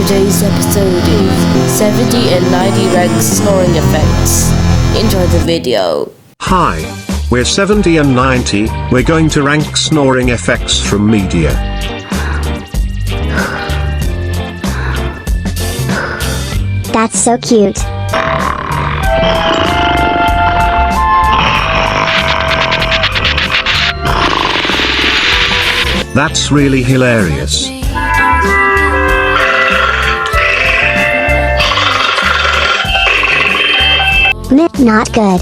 Today's episode is 70 and 90 rank snoring effects. Enjoy the video. Hi, we're 70 and 90, we're going to rank snoring effects from media. That's so cute. That's really hilarious. Not good.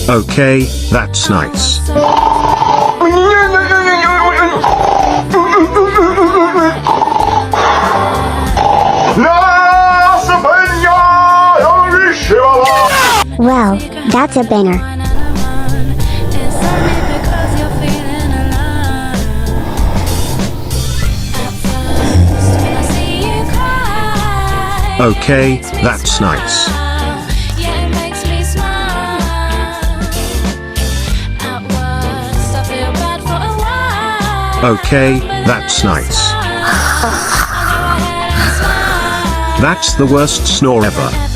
Okay, that's nice. Well, that's a banger. Okay, that's nice. Okay, that's nice. That's the worst snore ever.